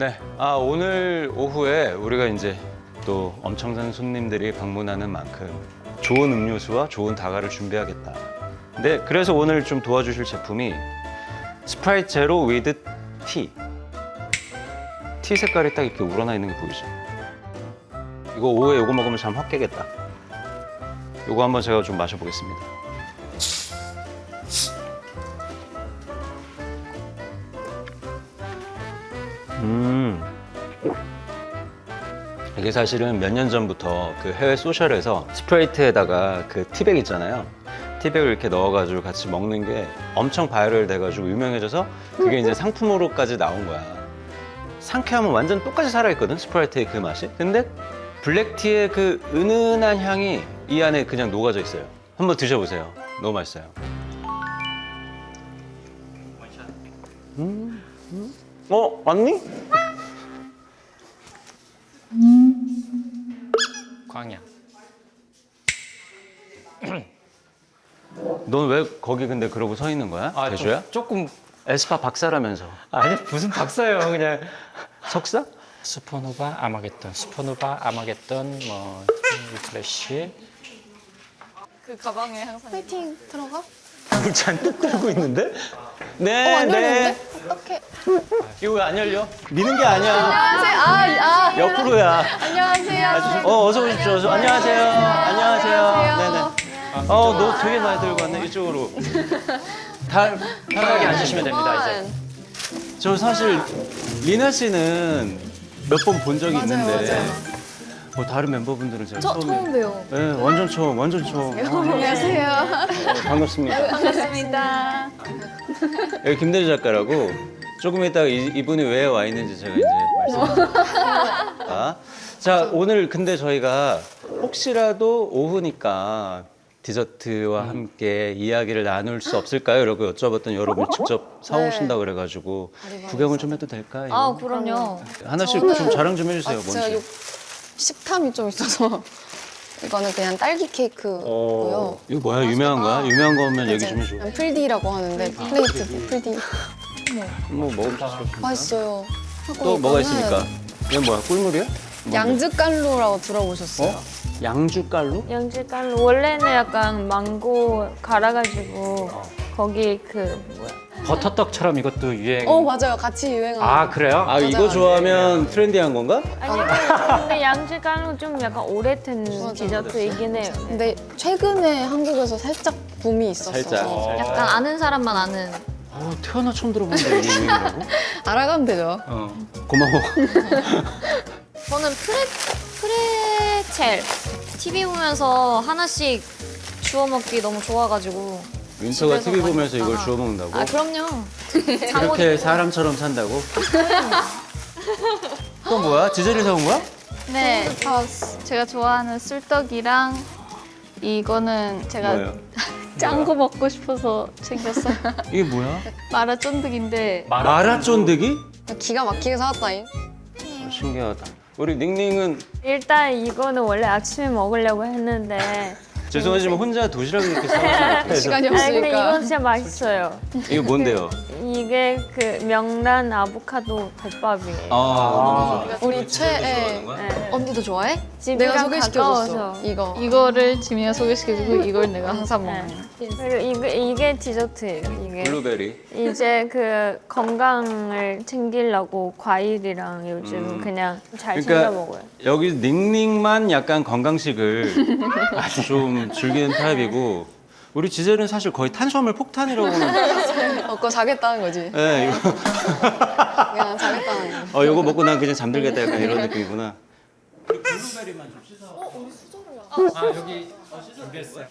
네, 오늘 오후에 우리가 이제 또 엄청난 손님들이 방문하는 만큼 좋은 음료수와 좋은 다가를 준비하겠다. 네, 그래서 오늘 좀 도와주실 제품이 스프라이트 제로 위드 티. 티 색깔이 딱 이렇게 우러나 있는 게 보이죠? 이거 오후에 이거 먹으면 잠 확 깨겠다. 이거 한번 제가 좀 마셔보겠습니다. 이게 사실은 몇 년 전부터 그 해외 소셜에서 스프레이트에다가 그 티백 있잖아요. 티백을 이렇게 넣어가지고 같이 먹는 게 엄청 바이럴 돼가지고 유명해져서 그게 이제 상품으로까지 나온 거야. 상쾌함은 완전 똑같이 살아있거든, 스프라이트의 그 맛이. 근데 블랙티의 그 은은한 향이 이 안에 그냥 녹아져 있어요. 한번 드셔보세요. 너무 맛있어요. 왔니? 광양. 넌 왜 거기 근데 그러고 서 있는 거야? 대주야? 조금 에스파 박사라면서. 아니 무슨 박사예요 그냥. 석사? 슈퍼노바 아마겟돈, 슈퍼노바 아마겟돈, 뭐 리플래시. 그 가방에 항상 화이팅 들어가? 물 잔뜩 들고 있는데? 네, 안 열리는데? 네. 어떡해. 이거 왜 안 열려? 미는 게 아니야. 안녕하세요. 옆으로야. 안녕하세요. 어서 오십시오. 안녕하세요. 안녕하세요. 네네. 너 되게 많이 들고 왔네. 이쪽으로. 편하게 앉으시면 됩니다 이제. 저 사실 리나 씨는 몇 번 본 적이 있는데 다른 멤버분들은 제가 처음 처음에. 봬요. 네, 완전 처음, 완전 처음. 안녕하세요. 반갑습니다. 반갑습니다. 여기 김대리 작가라고 조금 이따가 이분이 왜 와 있는지 제가 이제 말씀드릴게요. 자, 오늘 근데 저희가 혹시라도 오후니까 디저트와 함께 이야기를 나눌 수 없을까요? 이러고 여쭤봤더니 여러분 직접 사오신다고 그래가지고 구경을 좀 해도 될까요? 그럼요. 하나씩 저는- 좀 자랑 좀 해주세요. 제가 뭔지. 식탐이 좀 있어서 이거는 그냥 딸기 케이크고요. 이거 뭐야? 유명한 거야? 유명한 거면 얘기 좀 해줘. 그냥 풀디라고 하는데 플레이트 풀디. 뭐 먹으면 좋습니다. 맛있어요. 또 뭐가 있습니까? 이건 뭐야? 꿀물이야? 양즈깔로라고 들어보셨어요? 양주깔로? 양지간 원래는 약간 망고 갈아가지고 거기 그 뭐야 버터떡처럼 이것도 유행. 맞아요. 같이 유행하는. 아 그래요? 이거 좋아하면 트렌디한 건가? 아니 근데 양지간은 좀 약간 오래된 디저트이긴 해요. 근데 최근에 한국에서 살짝 붐이 있었어요. 살짝. 약간 아는 사람만 아는. 태어나 처음 들어보는데 이게 유행이라고? 알아가면 되죠. 고마워. 저는 프레첼 TV 보면서 하나씩 주워 먹기 너무 좋아가지고. 윈터가 집에서 TV 많이 보면서 이걸 먹다가. 주워 먹는다고? 그럼요. 이렇게 사람처럼 산다고? 또 뭐야? 지젤이 사온 거야? 네, 제가 좋아하는 술떡이랑 이거는 제가 뭐예요? 짠 거 먹고 싶어서 챙겼어요. 이게 뭐야? 마라 쫀득인데 마라 쫀득이? 기가 막히게 사왔다잉. 신기하다. 우리 닝닝은 일단 이거는 원래 아침에 먹으려고 했는데. 죄송하지만 혼자 도시락 이렇게 싸우시는 시간이 아니 근데 없으니까. 이건 진짜 맛있어요. 이게 뭔데요? 이게 그 명란 아보카도 덮밥이에요. 너무 좋아. 우리 최애 네. 언니도 좋아해? 집이랑 내가 소개시켜줬어. 가까워서. 이거. 이거를 지민이가 소개시켜주고 이걸 내가 항상 먹는. 그리고 이게 디저트예요. 이게 블루베리. 이제 그 건강을 챙기려고 과일이랑 요즘 그냥 잘 챙겨 그러니까 먹어요. 여기 닝닝만 약간 건강식을 좀 즐기는 타입이고 우리 지젤은 사실 거의 탄수화물 폭탄이라고는. 먹고 자겠다는 거지. 네, 이거. 그냥 자겠다는 거. 이거 먹고 난 그냥 잠들겠다 약간 이런 느낌이구나. 아 여기 준비했어요.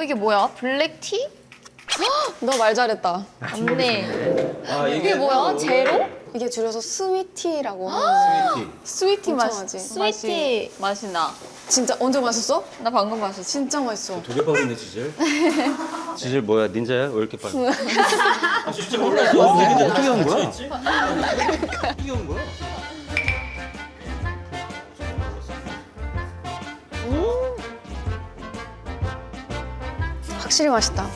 이게 뭐야? 블랙티? 너 말 잘했다. 언니 이게 뭐야? 제로? 이게 줄여서 스위티라고 하는 스위티 엄청하지. 스위티 맛이 나. 진짜 언제 마셨어? 나 방금 마셨어. 진짜 맛있어. 되게 빠르네 지젤. 지젤 뭐야 닌자야? 왜 이렇게 빨라? 진짜 몰랐어. 어떻게 한 거야? 어떻게 한 거야? 확실히 맛있다.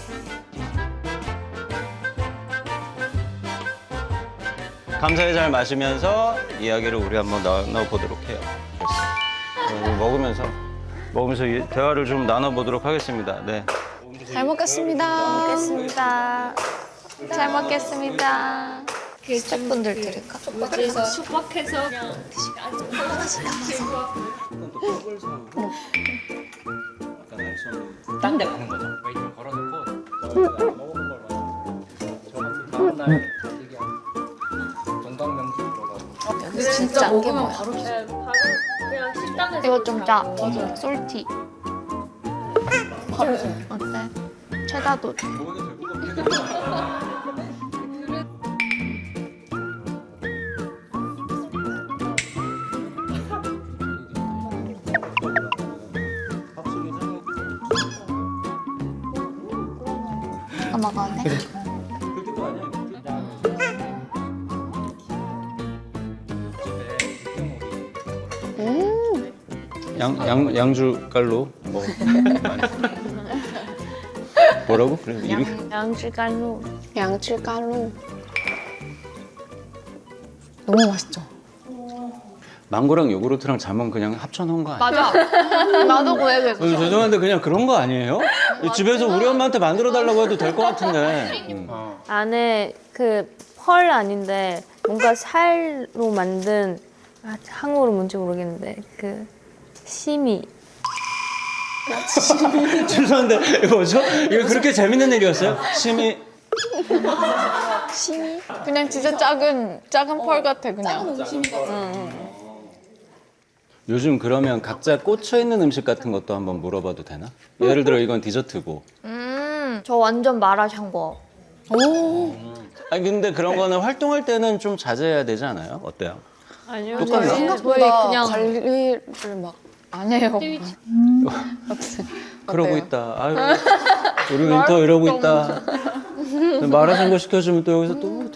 감사히 잘 마시면서 이야기를 우리 한번 나눠보도록 해요. 먹으면서 이 대화를 좀 나눠보도록 하겠습니다. 네. 잘 먹겠습니다. 먹겠습니다. 잘 먹겠습니다. 스태프분들 드릴까? 딴 데 가는 거죠. 웨이팅 걸어놓고 먹어본 걸 저번 다음 날 건강명주 들어가고. 진짜 먹으면 바로 그냥 식당에서 이거 좀 짜. 솔티. 어때? 체다도. 이거 먹어도 돼? 양주 깔로 뭐 뭐라고? 그래 이름이 양지간루. 양쯔가루. 너무 맛있죠? 망고랑 요구르트랑 자몽 그냥 합쳐놓은 거 아니에요? 맞아. 나도 그 얘기했어. 죄송한데 그냥 그런 거 아니에요? 집에서 우리 엄마한테 만들어 달라고 해도 될 것 같은데. 안에 그 펄 아닌데 뭔가 살로 만든 한국어로 뭔지 모르겠는데 그 심이. 죄송한데 이거 뭐죠? 이거 그렇게 재밌는 일이었어요? 심이 그냥 진짜 작은 펄 같아 그냥. 요즘 그러면 각자 꽂혀 있는 음식 같은 것도 한번 물어봐도 되나? 예를 들어 이건 디저트고. 저 완전 마라샹궈. 아니 근데 그런 거는 활동할 때는 좀 자제해야 되지 않아요? 어때요? 아니요. 똑같네. 생각보다 그냥- 관리를 막 안 해요. 그러고 어때요? 있다. 아유, 우리 윈터 이러고 있다. 마라샹궈 시켜주면 또 여기서 또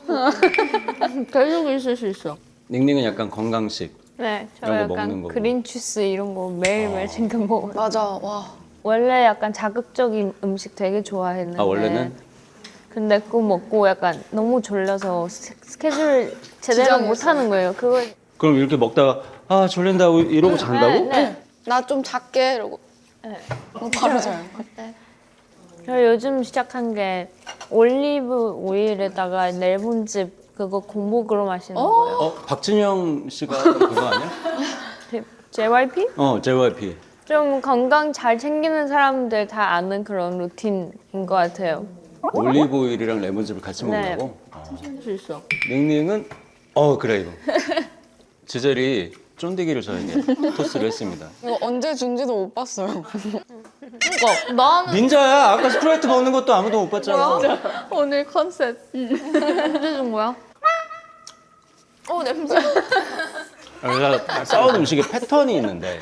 계속 있을 수 있어. 닝닝은 약간 건강식. 네, 저 이런 거 먹는 약간 거고. 그린 주스 이런 거 매일매일 챙겨 먹어요. 맞아. 와. 원래 약간 자극적인 음식 되게 좋아했는데. 아 원래는 근데 그거 먹고 약간 너무 졸려서 스케줄 제대로 못 하는 거예요. 그거 그럼 이렇게 먹다가 아 졸린다고 이러고 잔다고? 네. 나 좀 작게 이러고. 네. 바로 자요. 저 요즘 시작한 게 올리브 오일에다가 레몬즙 그거 공복으로 마시는 거예요. 박진영 씨가 그거 아니야? JYP? JYP. 좀 건강 잘 챙기는 사람들 다 아는 그런 루틴인 것 같아요. 올리브 오일이랑 레몬즙을 같이 네. 먹는다고? 할 수 있어. 닝닝은 그래 이거. 지젤이 쫀디기를 저에게 토스를 했습니다. 이거 언제 준지도 못 봤어요. 그러니까 나는 닌자야. 아까 스프라이트 먹는 것도 아무도 못 봤잖아. 오늘 컨셉. 언제 준 거야? 냄새. 그래서 싸운 음식에 패턴이 있는데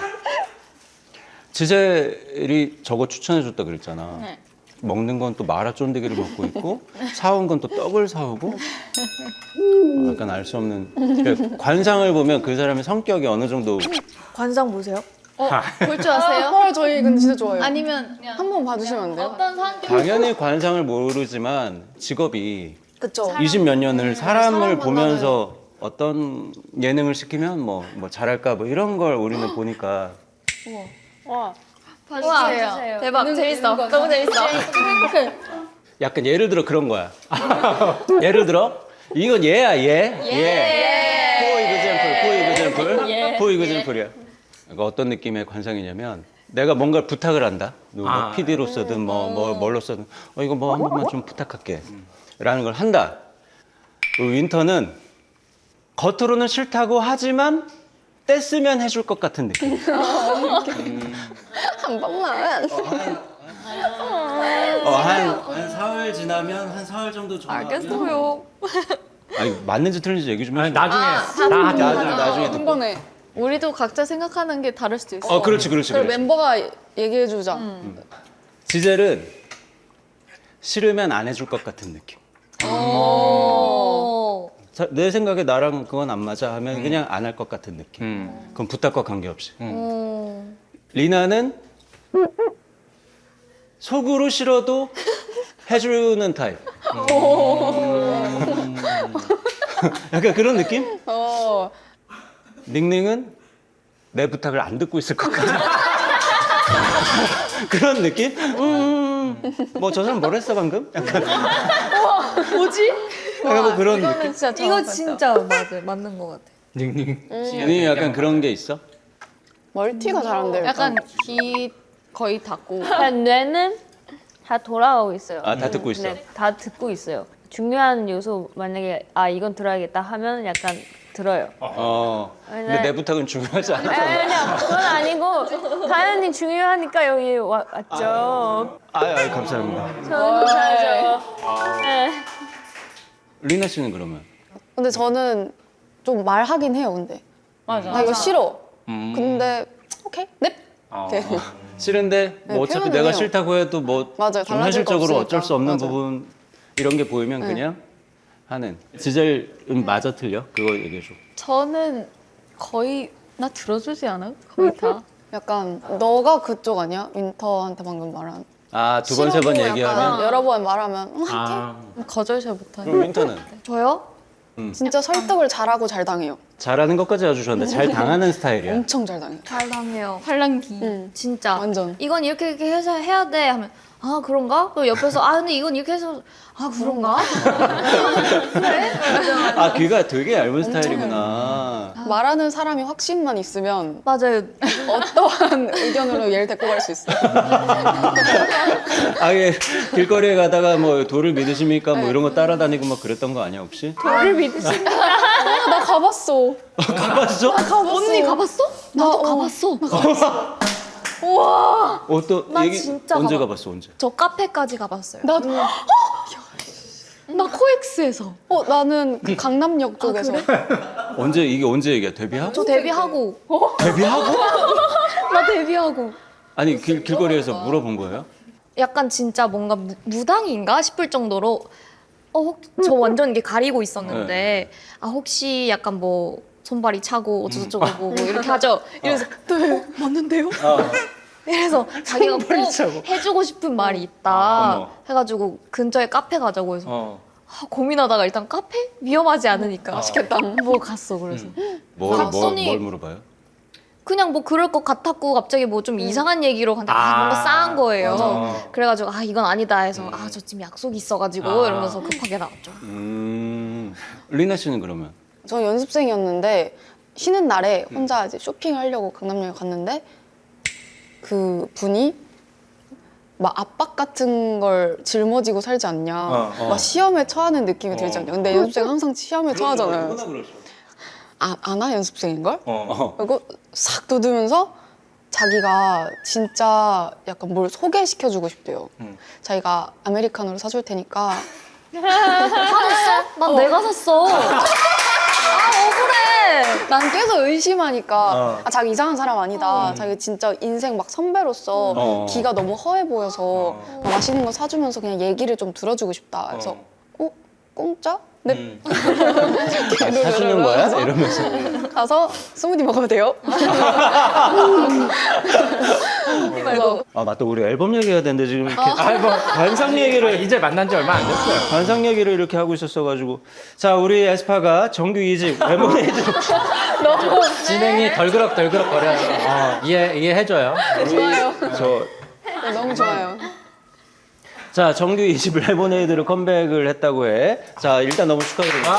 지젤이 저거 추천해줬다 그랬잖아. 네. 먹는 건 또 마라 쫀디기를 먹고 있고 사온 건 또 떡을 사오고 약간 알 수 없는 그러니까 관상을 보면 그 사람의 성격이 어느 정도 관상 보세요. 볼 줄 아세요? 헐, 저희 이건 진짜 좋아요. 아니면 그냥 한 번 봐주시면 안 돼요? 어떤 성격? 당연히 관상을 모르지만 직업이 그쵸. 20 몇 년을 사람을 사람 보면서 어떤 예능을 시키면 뭐 잘할까 뭐 이런 걸 우리는 보니까 봐주세요. 대박 재밌어. 너무 재밌어. 약간 예를 들어 그런 거야. 예를 들어 이건 얘야 얘. 포 이그젠플이야. 그러니까 어떤 느낌의 관상이냐면 내가 뭔가를 부탁을 한다. 누구 PD로서든 뭘로서든 이거 뭐 한 번만 좀 부탁할게. 라는 걸 한다. 윈터는 겉으로는 싫다고 하지만 뗐으면 해줄 것 같은 느낌. 한 번만. 한 사흘 지나면 한 사흘 정도 전화. 알겠어요. 아니 맞는지 틀린지 얘기 좀 해줘. 나중에 나중에 한 듣고. 번에. 우리도 각자 생각하는 게 다를 수도 있어. 그렇지. 그럼 멤버가 얘기해주자. 지젤은 싫으면 안 해줄 것 같은 느낌. 내 생각에 나랑 그건 안 맞아 하면 그냥 안 할 것 같은 느낌. 그건 부탁과 관계없이. 리나는 속으로 싫어도 해주는 타입. 약간 그런 느낌? 어. 닝닝은 내 부탁을 안 듣고 있을 것 같아. 그런 느낌? 뭐 저 사람 뭘 했어 방금? 약간 뭐지? 약간 뭐 그런 느낌. 이거는 진짜 이거 정확하다. 진짜 맞아 맞는 것 같아. 닝닝 약간 그런 게 있어? 멀티가 잘 안 돼요. 약간 귀 거의 닫고. 그냥 뇌는 다 돌아가고 있어요. 아, 다 듣고 있어. 네, 다 듣고 있어요. 중요한 요소 만약에 아 이건 들어야겠다 하면 약간 들어요. 근데 내 부탁은 중요하지 않아. 아니요, 그건 아니고 당연히 중요하니까 여기 왔죠. 감사합니다. 저는 잘죠. 네. 리나 씨는 그러면? 근데 저는 좀 말하긴 해요. 근데 맞아. 나 이거 싫어. 음. 근데 오케이 넵. 이렇게. 싫은데 뭐 네, 어차피 표현은 내가 해요. 싫다고 해도 뭐 맞아요. 좀 달라질 거 현실적으로 없으니까. 어쩔 수 없는 맞아요. 부분 이런 게 보이면 그냥 하는. 지젤은 맞아 틀려? 그거 얘기해 줘. 저는 거의 나 들어주지 않아? 거의 다. 약간 너가 그쪽 아니야? 윈터한테 방금 말한. 아, 두 번 세 번 싫어도 얘기하면 약간 여러 번 말하면 할게. 아, 거절 잘 못하는. 그럼 윈터는 저요? 진짜 설득을 잘하고 잘 당해요. 잘하는 것까지 아주셨는데 잘 당하는 스타일이야. 엄청 잘 당해요. 잘 당해요. 팔랑귀. 진짜. 완전. 이건 이렇게 해서 해야 돼 하면 아 그런가? 또 옆에서 아 근데 이건 이렇게 해서 아 그런가? 아, 귀가 되게 얇은 스타일이구나. 말하는 사람이 확신만 있으면 맞아요. 어떠한 의견으로 얘를 데리고 갈 수 있어요. 아예 길거리에 가다가 뭐 돌을 믿으십니까? 뭐 이런 거 따라다니고 막 그랬던 거 아니야 혹시? 저를 믿으시는 나 가봤어. 가봤어? 언니 가봤어? 나도 가봤어. 우와. 또 나 얘기 진짜 언제 가봤- 가봤어 언제? 저 카페까지 가봤어요. 나도. 나 코엑스에서. 나는 그 강남역 쪽에서. 언제 이게 언제 얘기야? 데뷔하고? 저 데뷔하고. 데뷔하고? 나 데뷔하고. 아니 길거리에서 물어본 거예요? 약간 진짜 뭔가 무당인가 싶을 정도로 저 완전 이게 가리고 있었는데 아 혹시 약간 뭐 손발이 차고 어쩌고저쩌고 뭐 이렇게 하죠. 이래서 네 맞는데요? 이래서 자기가 꼭 차고. 해주고 싶은 말이 있다 어머. 해가지고 근처에 카페 가자고 해서 어. 고민하다가 일단 카페 위험하지 않으니까 맛있겠다. 뭐 갔어. 그래서 뭘 갔더니 물어봐요? 그냥 뭐 그럴 것 같았고 갑자기 뭐 좀 이상한 얘기로 간다. 뭔가 싸한 거예요. 맞아. 그래가지고 아 이건 아니다 해서 아 저 지금 약속이 있어가지고 이러면서 급하게 나왔죠. 리나 씨는 그러면? 저 연습생이었는데 쉬는 날에 혼자 이제 쇼핑하려고 강남역에 갔는데 그 분이 막 압박 같은 걸 짊어지고 살지 않냐. 막 시험에 처하는 느낌이 들지 않냐. 근데 연습생 항상 시험에 처하잖아요. 아나 연습생인걸? 그리고 싹 돋으면서 자기가 진짜 약간 뭘 소개시켜주고 싶대요. 자기가 아메리카노를 사줄 테니까. 난 내가 샀어. 난 계속 의심하니까 자기 이상한 사람 아니다. 자기 진짜 인생 막 선배로서 기가 너무 허해 보여서 막 맛있는 거 사주면서 그냥 얘기를 좀 들어주고 싶다. 그래서 공짜? 네. 사주는 거야? 이러면서. 가서 스무디 먹어도 돼요? 그래서 아 맞다, 우리 앨범 얘기해야 되는데 지금 이렇게 관상 얘기를 이제 만난 지 얼마 안 됐어요. 관상 얘기를 이렇게 하고 있었어가지고. 자, 우리 에스파가 정규 2집 레모네이드. 진행이 덜그럭 거려요. 이해해줘요. 좋아요. 저 너무 좋아요. 자, 정규 2집 레모네이드를 컴백을 했다고 해. 자, 일단 너무 축하드립니다.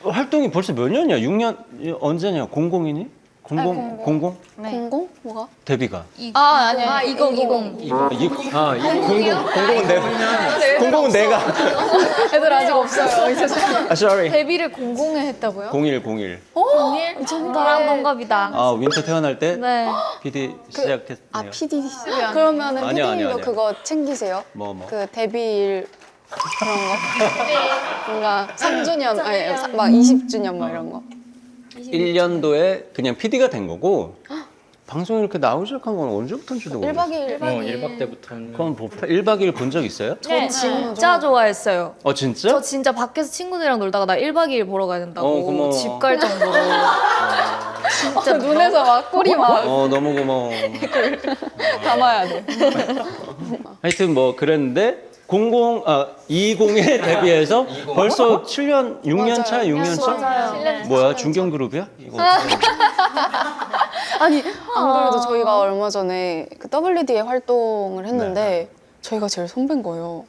활동이 벌써 몇 년이야? 6년 언제냐? 00이니? 00? 00? 공공? 뭐가? 데뷔가. 아니야. 2020. 00은 내가. 00은 내가. 애들 아직 없어요. 이 세상에. 아, sorry. 데뷔를 00에 했다고요? 01. 나랑 동갑이다. 아, 윈터 태어날 때 네. PD 시작했네요. PD. 그러면은 아니야, PD님도 아니야. 그거 챙기세요? 뭐? 그 데뷔일 그런 거? 뭔가 3주년, 아니, 막 20주년 막 이런 거. 1년도에 그냥 PD가 된 거고 방송에 이렇게 나오기 시작한 건 언제부터인지도 모르겠어요. 1박 2일. 1박 때부터는. 그럼 1박 2일 본 적 있어요? 네, 진짜 좋아했어요. 진짜? 저 진짜 밖에서 친구들이랑 놀다가 나 1박 2일 보러 가야 된다고 고마워. 집 갈 정도로 진짜 눈에서 막 꿀이 막 너무 고마워. 담아야 돼. 하여튼 뭐 그랬는데 20에 데뷔해서 벌써 7년, 6년 차, 6년 차? 맞아요. 뭐야, 중견 그룹이야? 이거 어떡해. 아니 안 그래도 저희가 얼마 전에 그 WD에 활동을 했는데 저희가 제일 선배인 거예요.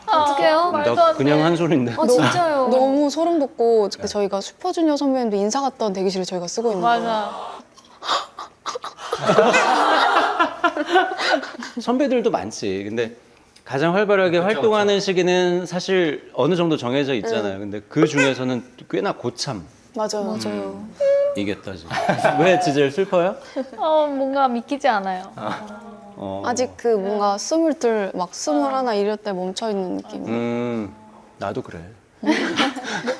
어떡해요? 나 그냥 한 소린데. 진짜요? 너무 소름 돋고 그 저희가 슈퍼주니어 선배님도 인사 갔던 대기실을 저희가 쓰고 있는 거예요. 맞아. 선배들도 많지. 근데 가장 활발하게 활동하는 시기는 사실 어느 정도 정해져 있잖아요. 근데 그 중에서는 꽤나 고참 맞아요. 이겠다 지금. 왜 지젤 슬퍼요? 뭔가 믿기지 않아요. 아직 그 뭔가 22, 막 21 이럴 때 멈춰 있는 느낌. 나도 그래.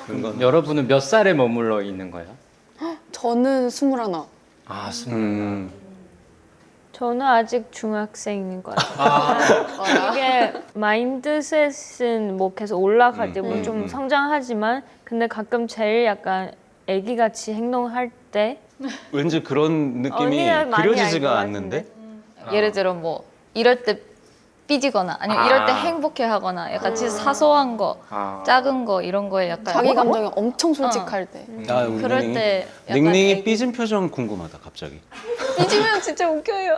그런 건. 여러분은 몇 살에 머물러 있는 거예요? 저는 21. 아, 저는 아직 중학생인 것 같아요. 이게 마인드셋은 뭐 계속 올라가지고 좀 성장하지만 근데 가끔 제일 약간 애기같이 행동할 때 왠지 그런 느낌이 언니가 많이 그려지지가 알것 않는데. 예를 들어 뭐 이럴 때 삐지거나 아니면 이럴 때 행복해하거나 약간 진짜 사소한 거, 작은 거 이런 거에 약간 자기 감정에 엄청 솔직할 때. 아, 우리 그럴 닝닝이. 때 약간 닝닝이 애기- 삐진 표정 궁금하다 갑자기. 삐지면 진짜 웃겨요.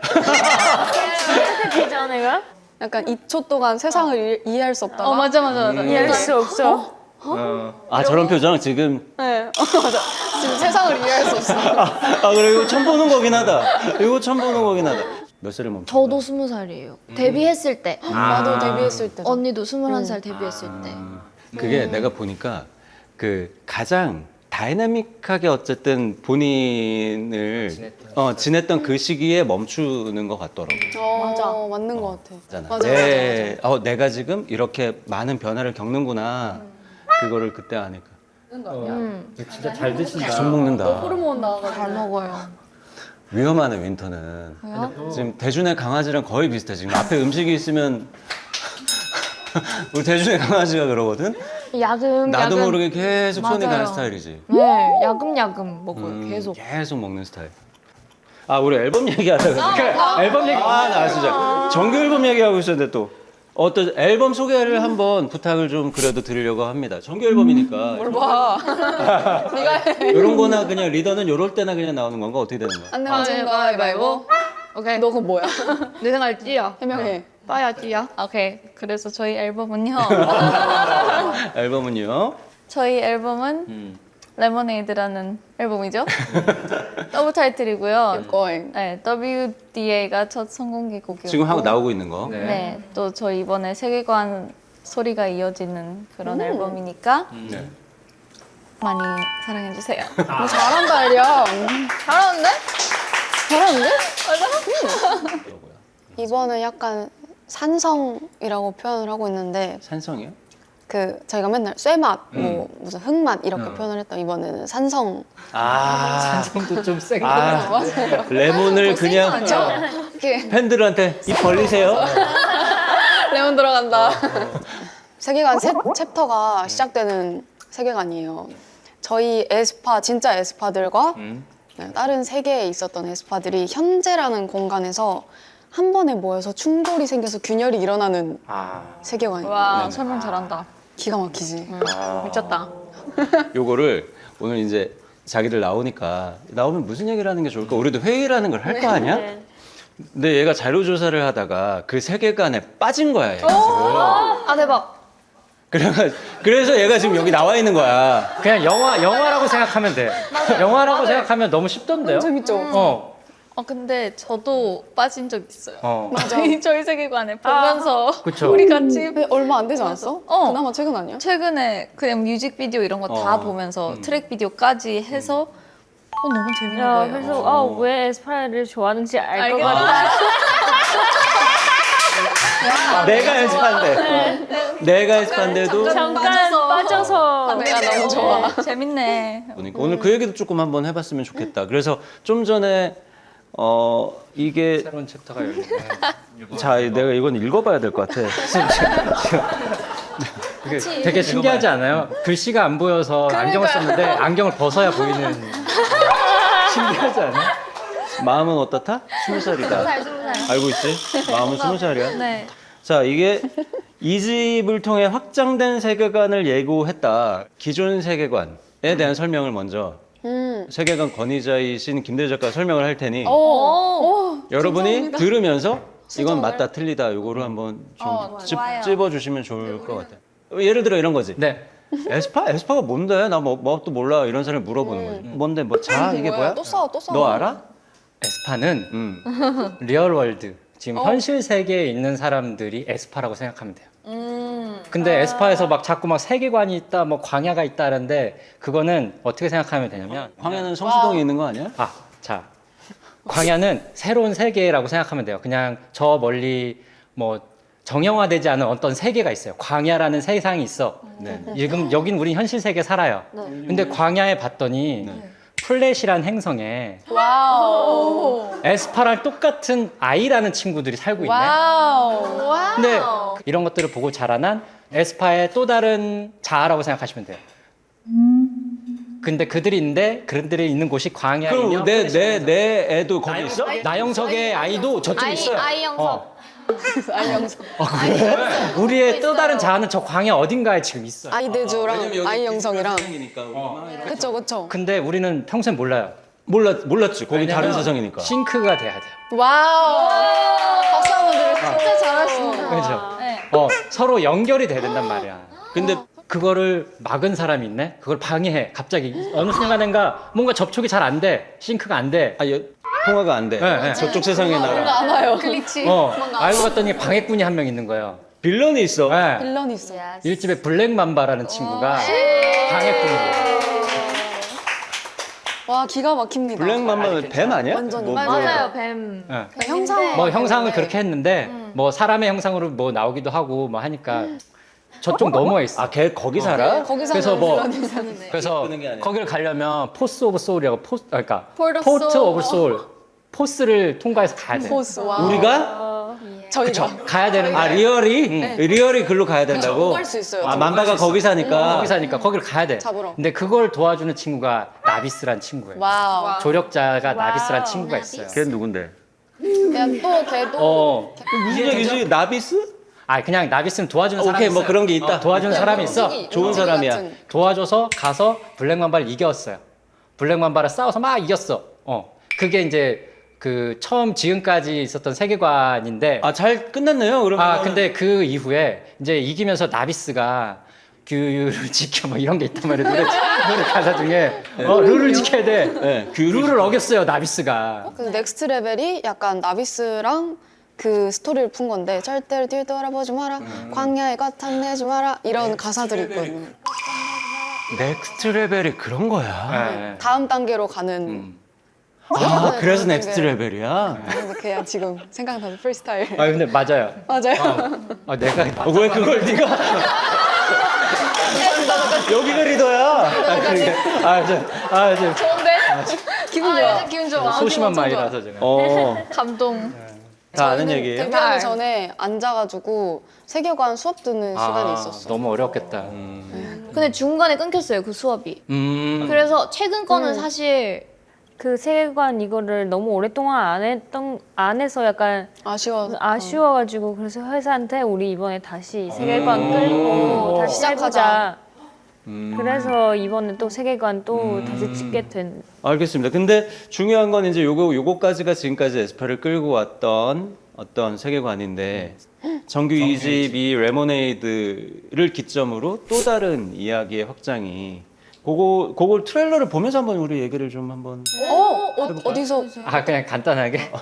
되잖아 내가 약간 2초 동안 세상을 이해할 수 없다가 맞아. 이해할 수 없어. 아 저런 표정 지금. 네, 맞아. 지금 세상을 이해할 수 없어. 아 그래 이거 처음 보는 거긴 하다. 이거 처음 보는 거긴 하다. 몇 살에 멈춰? 저도 20살이에요. 데뷔했을 때. 나도 데뷔했을 때. 언니도 21살 데뷔했을 때. 그게 내가 보니까 그 가장 다이나믹하게 어쨌든 본인을 지냈던 그 시기에 멈추는 것 같더라고. 맞아. 맞는 것 같아. 있잖아. 맞아, 내가 지금 이렇게 많은 변화를 겪는구나. 그거를 그때 아니까. 진짜 잘 드신다. 계속 먹는다. 호르몬 나와가지고. 잘 먹어요. 위험하네 윈터는. 지금 대준의 강아지랑 거의 비슷해. 지금 앞에 음식이 있으면 우리 대준의 강아지가 그러거든. 야금 나도 모르게 계속 손이 맞아요. 가는 스타일이지. 네, 야금 먹어요. 계속. 계속 먹는 스타일. 아 우리 앨범 얘기하다가 앨범 얘기. 나 진짜 정규 앨범 얘기하고 있었는데 또 어떤 앨범 소개를 한번 부탁을 좀 그래도 드리려고 합니다. 정규 앨범이니까. 뭘 봐. 이런 거나 그냥 리더는 요럴 때나 그냥 나오는 건가 어떻게 되는 거야? 안 내면 진거 가위바위보. 오케이. 너 그건 뭐야? 내 생각을 찌야. 해명해. 빠야 찌야. 오케이. 그래서 저희 앨범은요. 앨범은요. 저희 앨범은 레모네이드라는 앨범이죠. 더블 타이틀이고요. 거행. 네, WDA가 첫 성공기 곡이었고 지금 하고 나오고 있는 거. 네, 또 저 이번에 세계관 소리가 이어지는 그런 앨범이니까 네. 많이 사랑해 주세요. 너 잘한다, 엘리야. 잘하는데? 잘하는데? 이번은 약간 산성이라고 표현을 하고 있는데 산성이요? 그 저희가 맨날 쇠맛, 뭐 무슨 흙맛 이렇게 표현을 했던 이번에는 산성. 산성도 좀 세게. 레몬을 그냥 이렇게 팬들한테 입 벌리세요. 레몬 들어간다. 세계관 새 챕터가 시작되는 세계관이에요. 저희 에스파 진짜 에스파들과 네, 다른 세계에 있었던 에스파들이 현재라는 공간에서 한 번에 모여서 충돌이 생겨서 균열이 일어나는 세계관이에요. 와, 설명 잘한다. 기가 막히지. 미쳤다. 요거를 오늘 이제 자기들 나오면 무슨 얘기를 하는 게 좋을까? 우리도 회의라는 걸 할 거 아니야? 근데 얘가 자료 조사를 하다가 그 세계관에 빠진 거야. 얘가 지금. 아, 대박. 그래서 얘가 지금 여기 나와 있는 거야. 그냥 영화라고 생각하면 돼. 영화라고 생각하면 너무 쉽던데요? 재밌죠? 근데 저도 빠진 적 있어요. 맞아. 저희 세계관에 보면서 그쵸. 우리 같이 근데 얼마 안 되지 않았어? 그나마 최근 아니야? 최근에 그냥 뮤직비디오 이런 거 다 보면서 트랙 비디오까지 해서 너무 재밌는 야, 거예요. 그래서 왜 에스파를 좋아하는지 알 것 같아. 내가 연습한데. 내가 연습한데도. 잠깐 빠져서 내가 너무 좋아. 재밌네. 그러니까 오늘 그 얘기도 조금 한번 해봤으면 좋겠다. 그래서 좀 전에 이게 새로운 챕터가 열리네. 자 내가 이건 읽어봐야 될 것 같아. 그게 되게 신기하지 않아요? 글씨가 안 보여서 안경을 썼는데 안경을 벗어야 보이는. 신기하지 않아요? 마음은 어떻다? 20살이다. 20살. 알고 있지? 마음은 20살이야. 네. 자, 이게 이 집을 통해 확장된 세계관을 예고했다. 기존 세계관에 대한 설명을 먼저 세계관 권위자이신 김대리 작가가 설명을 할 테니 여러분이 들으면서 이건 맞다 틀리다 요거를 한번 좀 찝어주시면 좋을 것 같아요. 예를 들어 이런 거지. 네. 에스파가 뭔데? 나 뭐 또 몰라 이런 사람을 물어보는 거지. 뭔데 뭐 자 이게 뭐야? 또 싸워. 너 알아? 에스파는 리얼월드 지금 현실 세계에 있는 사람들이 에스파라고 생각하면 돼요. 근데 에스파에서 막 자꾸 막 세계관이 있다, 뭐 광야가 있다는데 그거는 어떻게 생각하면 되냐면 광야는 성수동에 있는 거 아니야? 자, 광야는 새로운 세계라고 생각하면 돼요. 그냥 저 멀리 뭐 정형화되지 않은 어떤 세계가 있어요. 광야라는 세상이 있어. 네. 지금 여긴 우리 현실 세계 살아요. 근데 광야에 봤더니 플랫이란 행성에 에스파랑 똑같은 아이라는 친구들이 살고 있네. 근데 이런 것들을 보고 자라난 에스파의 또 다른 자아라고 생각하시면 돼요. 근데 그들이 있는 곳이 광야이며 내 애도 거기 있어? 나영석의 아이도 저쪽에 있어요. 아이 형석. 우리의 또 다른 자아는 저 광야 어딘가에 지금 있어요. 아이대주랑 아이 영성이랑. 그쵸. 근데 우리는 평생 몰라요. 몰랐지. 거기 다른 왜냐면 세상이니까. 싱크가 돼야 돼요. 와우. 박수 한번 드려. 진짜 잘하시네. 그렇죠. 서로 연결이 돼야 된단 말이야. 근데 그거를 막은 사람이 있네? 그걸 방해해. 갑자기 어느 순간인가 뭔가 접촉이 잘 안 돼. 싱크가 안 돼. 통화가 안 돼. 네. 저쪽 세상에 나랑. 안 와요. 글리치. 알고 봤더니 방해꾼이 한 명 있는 거예요. 빌런이 있어. 네. 빌런이 있어. 일집에 블랙맘바라는 친구가 방해꾼이에요. 와, 기가 막힙니다. 블랙맘바는 뱀 아니야? 완전히. 맞아요, 뱀. 네. 형상. 뭐 형상을 그렇게 했는데 뭐 사람의 형상으로 뭐 나오기도 하고 뭐 하니까 저쪽 넘어와 있어. 걔 거기 살아? 거기서 그래서 뭐 빌런이 그래서 예쁘는 게 아니라. 거기를 가려면 포스 오브 소울이라고 그러니까 Port of 포트 Soul. 오브 소울 포스를 통과해서 가야 돼. 보스. 와. 우리가? 저희가. 가야 되는 거야. 리얼이 글로 가야 된다고? 갈 수 있어요. 만바가 거기 사니까. 거기 사니까 거기를 가야 돼. 잡으러. 근데 그걸 도와주는 친구가 나비스란 친구예요. 와우. 조력자가 나비스란 친구가 있어요. 걔 누군데? 그냥 또 걔도. 무슨 얘기지? 나비스? 그냥 나비스는 도와주는 사람이 오케이, 있어요. 뭐 그런 게 있다. 도와주는 사람이 있어. 좋은 사람이야. 같은. 도와줘서 가서 블랙맘바를 이겼어요. 블랙맘바를 싸워서 막 이겼어. 그게 이제 그 처음 지금까지 있었던 세계관인데 잘 끝났네요, 그러면. 근데 그 이후에 이제 이기면서 나비스가 규율을 지켜 뭐 이런 게 있단 말이에요. 노래 가사 중에 룰을 지켜야 돼. 네, 룰을 어겼어요, 나비스가. 그 넥스트 레벨이 약간 나비스랑 그 스토리를 푼 건데 절대로 뒤돌아보지 마라. 광야에 가탄 내지 마라. 이런 가사들이 있거든요. 넥스트 레벨이 그런 거야. 네. 다음 단계로 가는. 그래서 다음 넥스트 단계. 레벨이야? 근데 그냥 지금 생각나는 프리스타일. 근데 맞아요. 맞아요. 내가 왜 그걸 네가 여기가 리더야? 좋은데? 기분 좋아. 기분 좋아. 소심한 말이라서 제가. 감동. 다 아는 얘기예요. 데뷔하기 전에 앉아가지고 세계관 수업 듣는 시간이 있었어. 너무 어렵겠다. 근데 중간에 끊겼어요, 그 수업이. 그래서 최근 거는 사실 그 세계관 이거를 너무 오랫동안 안 해서 약간 아쉬워가지고 그래서 회사한테 우리 이번에 다시 세계관 끌고 다시 시작하자. 해보자. 그래서 이번에 또 세계관 또 다시 찍게 된. 알겠습니다. 근데 중요한 건 이제 요거까지가 지금까지 에스파를 끌고 왔던 어떤 세계관인데 정규 2집 이 레모네이드를 기점으로 또 다른 이야기의 확장이 그걸 트레일러를 보면서 한번 우리 얘기를 좀 한번 어디서? 그냥 간단하게.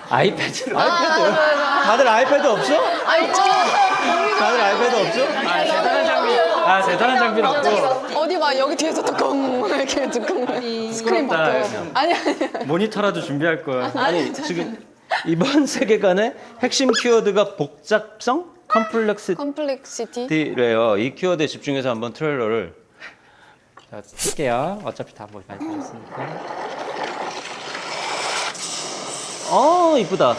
아이패드로. 다들 아이패드 없어? 다들 아이패드 없어? 대단한 장비. 대단한 장비는 없고. 어디 봐, 여기 뒤에서 뚜껑 이렇게 뚜껑 스크린 바꿔. 아니. 모니터라도 준비할 거야. 아니 지금 이번 세계관의 핵심 키워드가 복잡성? 컴플렉시티래요. 이 키워드에 집중해서 한번 트레일러를 자, 쓸게요. 어차피 다 많이 봤으니까. 이쁘다.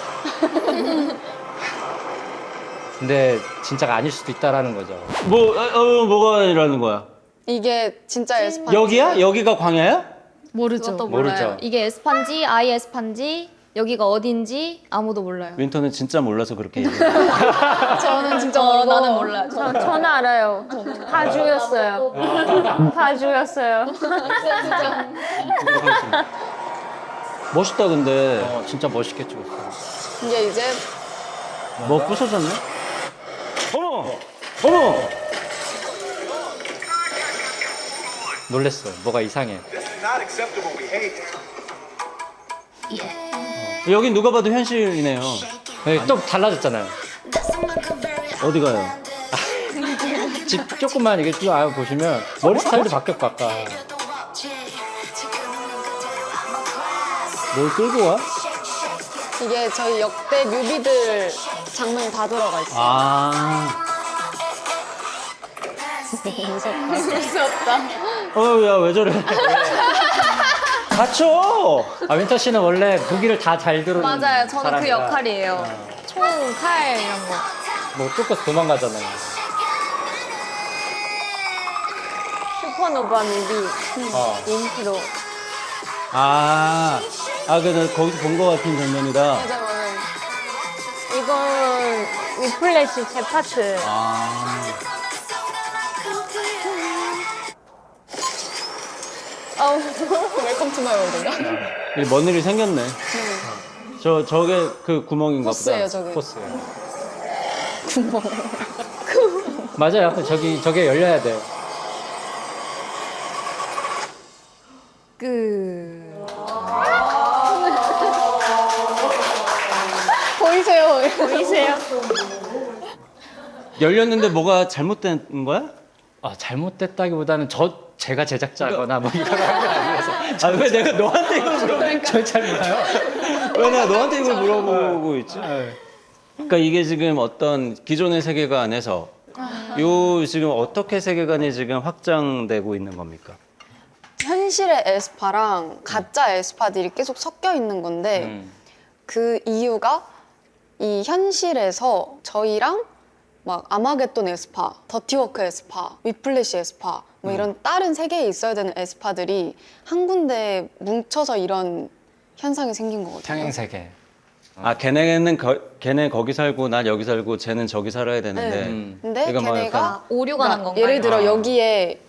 근데 진짜가 아닐 수도 있다라는 거죠. 뭐가 아니라는 거야? 이게 진짜 에스파. 여기야? 여기가 광야야? 모르죠. 모르죠. 이게 에스판지, 아이 에스판지, 여기가 어딘지 아무도 몰라요. 윈터는 진짜 몰라서 그렇게 얘기해요. 저는 진짜 모르고 나는 몰라요. 저는 알아요. 다 죽였어요. 다 죽였어요. 멋있다 근데. 진짜 멋있게 찍었어. 이게 이제 뭐 부서졌네? 어머! 어머! 놀랬어요. 뭐가 이상해. 여긴 누가 봐도 현실이네요. 네, 또 달라졌잖아요. 어디 가요? 집 조금만 이게 쭉 보시면 머리 스타일도 바뀌었고 아까. 뭘 끌고 와? 이게 저희 역대 뮤비들 장면 다 들어가 있어요. 아. 무섭다. 야, 왜 저래? 갇혀! 윈터 씨는 원래 무기를 다 잘 들어오는 맞아요. 저는 그 사람이라 역할이에요. 총, 칼 이런 거. 뭐 쫓겨서 도망가잖아요. 슈퍼노바 뮤비 인트로. 근데 거기서 본 것 같은 장면이다. 맞아, 맞아. 이건 위플래시 제 파트. 웰컴 투 마이 월드인가? 먼 일이 생겼네. 저게 그 구멍인가 포스예요, 보다. 저게. 포스예요. 맞아요. 저게 열려야 돼요. 보이세요? 보이세요? 열렸는데 뭐가 잘못된 거야? 잘못됐다기보다는 제가 제작자거나 뭐 이걸 한건 아니라서. 왜 내가 너한테 이걸 물어보니까. 저잘 몰라요. 왜 내가 너한테 이걸 물어보고 있지? 그러니까 이게 지금 어떤 기존의 세계관에서 요 지금 어떻게 세계관이 지금 확장되고 있는 겁니까? 현실의 에스파랑 가짜 에스파들이 계속 섞여 있는 건데 그 이유가 이 현실에서 저희랑 막 아마겟돈 에스파, 더티워크 에스파, 위플래시 에스파 뭐 이런 다른 세계에 있어야 되는 에스파들이 한 군데 뭉쳐서 이런 현상이 생긴 거거든요. 평행세계. 걔네 거기 살고 난 여기 살고 쟤는 저기 살아야 되는데. 네. 근데 이거 뭐 걔네가 약간 오류가 난 건가요? 예를 들어 여기에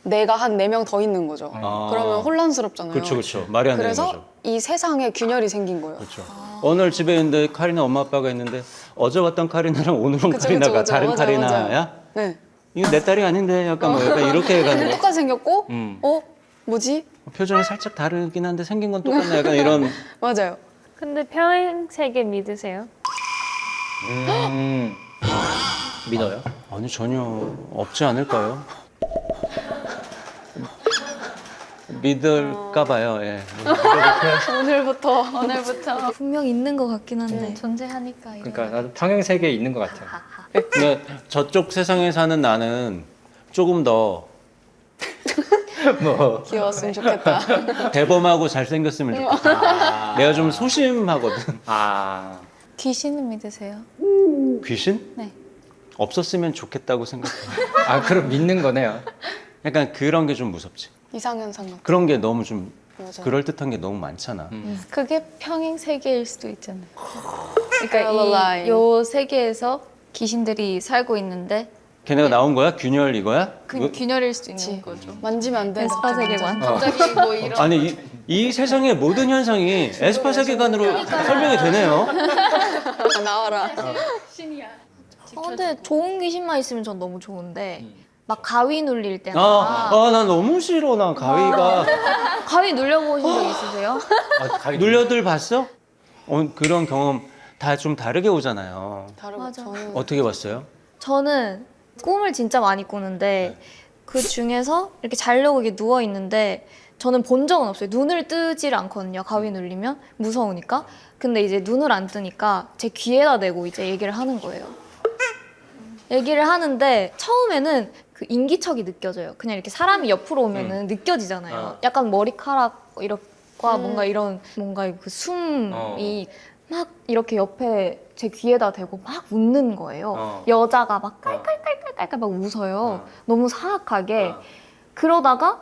내가 한 4명 더 있는 거죠. 그러면 혼란스럽잖아요. 그렇죠. 말이 안 되는 그래서 거죠. 이 세상에 균열이 생긴 거예요. 그렇죠. 오늘 집에 있는데 카리나 엄마 아빠가 있는데 어제 왔던 카리나랑 오늘 온 그쵸, 카리나가 그쵸, 다른 맞아요, 카리나야? 맞아요. 네. 이거 내 딸이 아닌데 약간 뭐 약간 이렇게 가는 거. 똑같이 생겼고, 뭐지? 표정이 살짝 다르긴 한데 생긴 건 똑같네. 약간 이런. 맞아요. 근데 평행세계 믿으세요? 믿어요? 아니 전혀 없지 않을까요? 믿을까 봐요. 예. 오늘부터. 분명 있는 것 같긴 한데. 존재하니까. 그러니까 나도 평행세계에 있는 것 같아요. 근데 저쪽 세상에 사는 나는 조금 더 뭐 귀여웠으면 좋겠다. 대범하고 잘생겼으면 좋겠다. 내가 좀 소심하거든. 귀신은 믿으세요? 귀신? 네. 없었으면 좋겠다고 생각해. 그럼 믿는 거네요. 약간 그런 게 좀 무섭지. 이상현상 같은. 그런 게 너무 좀 맞아요. 그럴듯한 게 너무 많잖아. 그게 평행 세계일 수도 있잖아요. Parallel 그러니까 line. 요 세계에서 귀신들이 살고 있는데 걔네가 나온 거야? 균열 이거야? 균열일 수도 있는 거죠. 만지면 안 돼. 에스파 세계관. 갑자기 뭐 이런. 아니 이 세상의 모든 현상이 에스파 세계관으로 설명이 되네요. 나와라. 근데 좋은 귀신만 있으면 전 너무 좋은데 막 가위 눌릴 때나 난 너무 싫어. 난 가위가. 가위 눌려보신 적 있으세요? 눌려들 봤어? 그런 경험 다 좀 다르게 오잖아요. 다르고 맞아. 저는 어떻게 봤어요? 저는 꿈을 진짜 많이 꾸는데 그 중에서 이렇게 자려고 이렇게 누워 있는데 저는 본 적은 없어요. 눈을 뜨질 않거든요. 가위 눌리면 무서우니까. 근데 이제 눈을 안 뜨니까 제 귀에다 대고 이제 얘기를 하는 거예요. 얘기를 하는데 처음에는 그 인기척이 느껴져요. 그냥 이렇게 사람이 옆으로 오면은 느껴지잖아요. 약간 머리카락 이렇과 뭔가 이런 뭔가 그 숨이 막 이렇게 옆에 제 귀에다 대고 막 웃는 거예요. 여자가 막 깔깔깔깔깔 막 웃어요. 너무 사악하게. 그러다가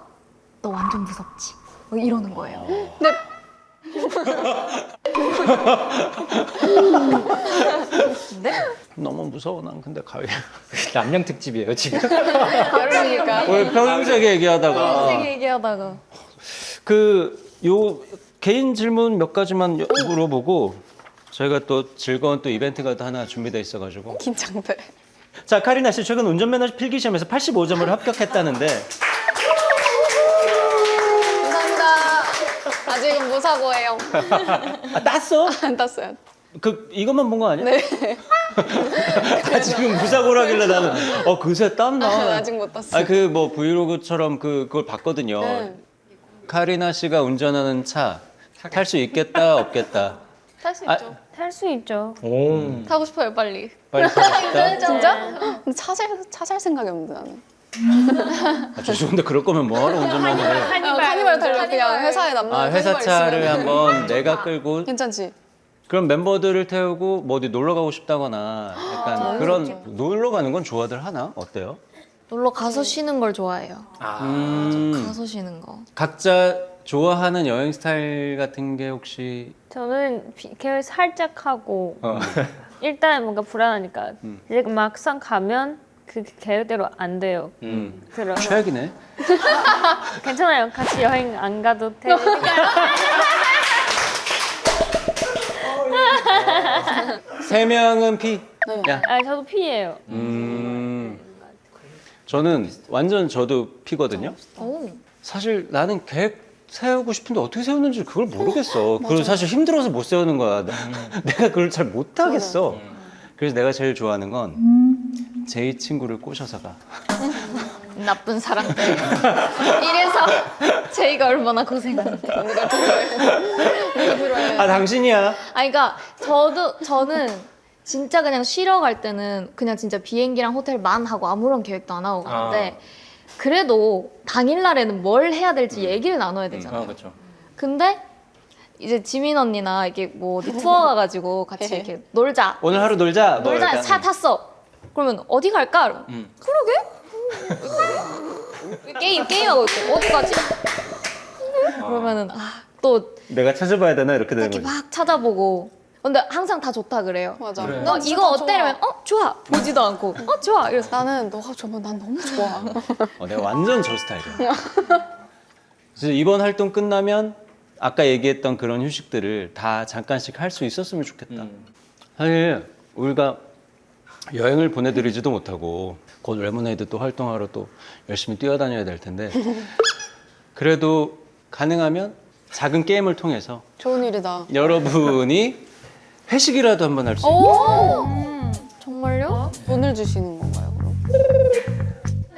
너 완전 무섭지. 막 이러는 거예요. 너무 무서워 난 근데 가위. 남양 특집이에요 지금. 그러니까. 왜 평생에 얘기하다가 되게 얘기하다가 그 요 개인 질문 몇 가지만 물어보고 저희가 또 즐거운 또 이벤트가 또 하나 준비돼 있어가지고. 긴장돼. 자 카리나 씨 최근 운전면허 필기 시험에서 85점을 합격했다는데 감사합니다. 아직은 무사고예요. 아 땄어? 안 땄어요. 그 이것만 본 거 아니야? 네. 아 지금 무사고라길래 나는 그새 땄나? 아직 못 땄어요. 그 뭐 브이로그처럼 그걸 봤거든요. 네. 카리나 씨가 운전하는 차 탈 수 있겠다 없겠다. 탈 수 아, 있죠. 탈 수 있죠. 오. 타고 싶어요 빨리. 빨리 타고 진짜? 근데 차 살 생각이 없는데 나는. 죄송한데 그럴 거면 뭐하러 운전면허를? 카니발 타려고 그냥 회사에 남는 아 회사 카니발 차를 있으면. 한번 내가 끌고 괜찮지? 그럼 멤버들을 태우고 뭐 어디 놀러 가고 싶다거나 약간 그런 놀러 가는 건 좋아들 하나? 어때요? 놀러 가서 쉬는 걸 좋아해요. 가서 쉬는 거. 각자 좋아하는 여행 스타일 같은 게 혹시 저는 계획 살짝 하고 일단 뭔가 불안하니까 이제 막상 가면 그 계획대로 안 돼요. 그래서 최악이네. 괜찮아요. 같이 여행 안 가도 되니까. 세 명은 P. 야. 아 저도 P예요. 저는 완전 저도 P거든요. 오. 사실 나는 계획 세우고 싶은데 어떻게 세우는지 그걸 모르겠어. 그리고 사실 힘들어서 못 세우는 거야. 내가 그걸 잘 못하겠어. 그래서 내가 제일 좋아하는 건 제이 친구를 꼬셔서 가. 나쁜 사람들. 이래서 제이가 얼마나 고생하는데. 아 당신이야. 그러니까 저는 진짜 그냥 쉬러 갈 때는 그냥 진짜 비행기랑 호텔만 하고 아무런 계획도 안 하고 가는데 그래도 당일날에는 뭘 해야 될지 얘기를 나눠야 되잖아요. 그렇죠. 근데 이제 지민 언니나 이렇게 뭐 어디 투어 가가지고 같이 이렇게 놀자. 오늘 하루 놀자. 뭐 놀자. 약간. 차 탔어. 그러면 어디 갈까? 그러게? 게임하고 있고 어디 가지? 그러면은 또 내가 찾아봐야 되나 이렇게 되는 이렇게 거지. 막 찾아보고. 근데 항상 다 좋다 그래요. 맞아. 그래. 너 이거 어때? 이러면 좋아. 보지도 않고 좋아. 이래서 나는 너가 좋으면 난 너무 좋아. 내가 완전 저 스타일이야. 그래서 이번 활동 끝나면 아까 얘기했던 그런 휴식들을 다 잠깐씩 할 수 있었으면 좋겠다. 사실 우리가 여행을 보내드리지도 못하고 곧 레모네이드 또 활동하러 또 열심히 뛰어다녀야 될 텐데 그래도 가능하면 작은 게임을 통해서 좋은 일이다. 여러분이 회식이라도 한번 할 수 있게 정말요? 돈을 주시는 건가요, 그럼?